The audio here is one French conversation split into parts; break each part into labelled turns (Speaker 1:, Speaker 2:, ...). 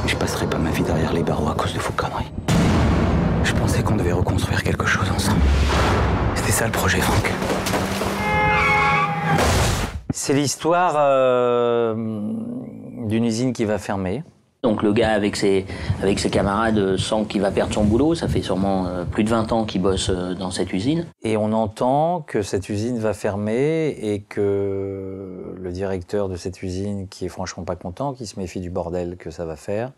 Speaker 1: Je passerai pas ma vie derrière les barreaux à cause de vos conneries. Je pensais qu'on devait reconstruire quelque chose ensemble. C'était ça le projet, Franck.
Speaker 2: C'est l'histoire d'une usine qui va fermer.
Speaker 3: Donc le gars avec ses camarades sent qu'il va perdre son boulot. Ça fait sûrement plus de 20 ans qu'il bosse dans cette usine.
Speaker 2: Et on entend que cette usine va fermer et que le directeur de cette usine, qui est franchement pas content, qui se méfie du bordel que ça va faire,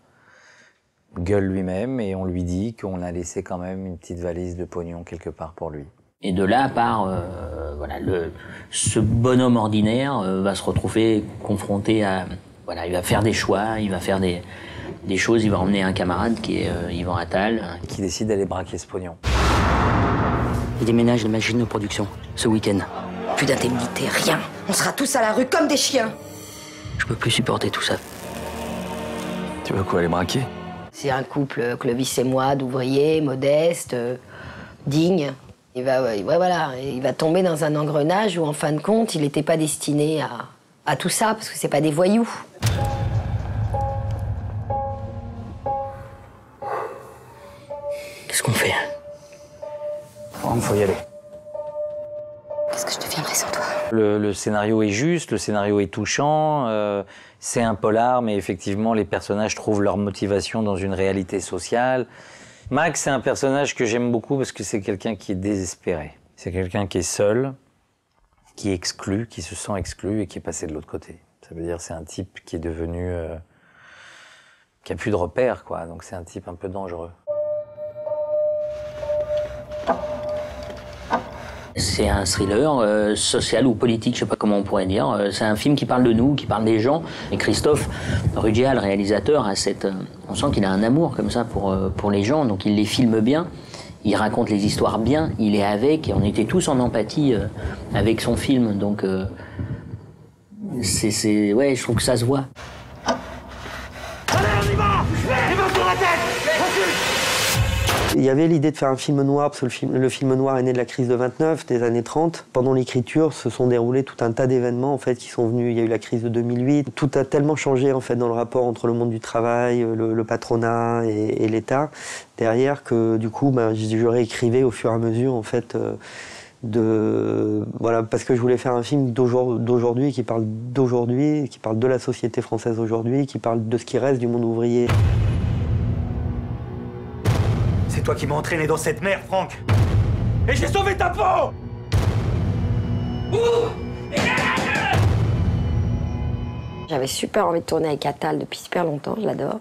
Speaker 2: gueule lui-même et on lui dit qu'on a laissé quand même une petite valise de pognon quelque part pour lui.
Speaker 3: Et de là part, voilà, ce bonhomme ordinaire va se retrouver confronté à... Voilà, il va faire des choix, il va faire des choses, il va emmener un camarade qui est Yvan Attal.
Speaker 2: Qui décide d'aller braquer ce pognon.
Speaker 4: Il déménage les machines de production, ce week-end.
Speaker 5: Plus d'indemnité, rien. On sera tous à la rue comme des chiens.
Speaker 4: Je peux plus supporter tout ça.
Speaker 1: Tu veux quoi, les braquer?
Speaker 5: C'est un couple, Clovis et moi, d'ouvriers, modestes, dignes. Il va tomber dans un engrenage où, en fin de compte, il n'était pas destiné à tout ça, parce que c'est pas des voyous.
Speaker 4: Qu'est-ce qu'on fait?
Speaker 1: Franck, faut y aller.
Speaker 5: Qu'est-ce que je deviendrais sans toi?
Speaker 2: Le scénario est juste, le scénario est touchant, c'est un polar, mais effectivement, les personnages trouvent leur motivation dans une réalité sociale. Max, c'est un personnage que j'aime beaucoup parce que c'est quelqu'un qui est désespéré. C'est quelqu'un qui est seul, qui est exclu, qui se sent exclu et qui est passé de l'autre côté. Ça veut dire c'est un type qui est devenu... qui a plus de repères, quoi. Donc c'est un type un peu dangereux.
Speaker 3: C'est un thriller social ou politique, je sais pas comment on pourrait dire. C'est un film qui parle de nous, qui parle des gens. Et Christophe Ruggia, le réalisateur, a on sent qu'il a un amour comme ça pour les gens, donc il les filme bien. Il raconte les histoires bien, il est avec, et on était tous en empathie avec son film, donc ouais, je trouve que ça se voit.
Speaker 6: Allez, on y va! Les mains sur la tête!
Speaker 7: Il y avait l'idée de faire un film noir, parce que le film noir est né de la crise de 29, des années 30. Pendant l'écriture, se sont déroulés tout un tas d'événements en fait, qui sont venus. Il y a eu la crise de 2008. Tout a tellement changé en fait, dans le rapport entre le monde du travail, le patronat et l'État, derrière, que du coup, je réécrivais au fur et à mesure, en fait, voilà, parce que je voulais faire un film d'aujourd'hui, qui parle d'aujourd'hui, qui parle de la société française aujourd'hui, qui parle de ce qui reste du monde ouvrier.
Speaker 6: C'est toi qui m'as entraîné dans cette merde, Franck. Et j'ai sauvé ta peau.
Speaker 5: J'avais super envie de tourner avec Attal depuis super longtemps, je l'adore.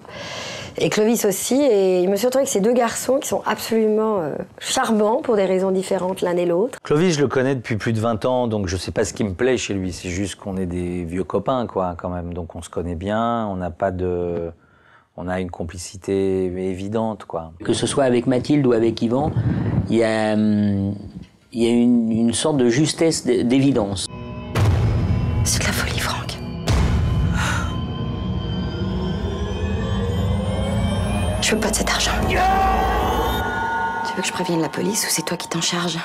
Speaker 5: Et Clovis aussi, et je me suis retrouvée avec ces deux garçons qui sont absolument charmants pour des raisons différentes l'un et l'autre.
Speaker 2: Clovis, je le connais depuis plus de 20 ans, donc je sais pas ce qui me plaît chez lui. C'est juste qu'on est des vieux copains, quoi, quand même. Donc on se connaît bien, on n'a pas de... On a une complicité évidente, quoi.
Speaker 3: Que ce soit avec Mathilde ou avec Yvan, il y a une sorte de justesse d'évidence.
Speaker 5: C'est de la folie, Franck. Je veux pas de cet argent. Tu veux que je prévienne la police ou c'est toi qui t'en charges?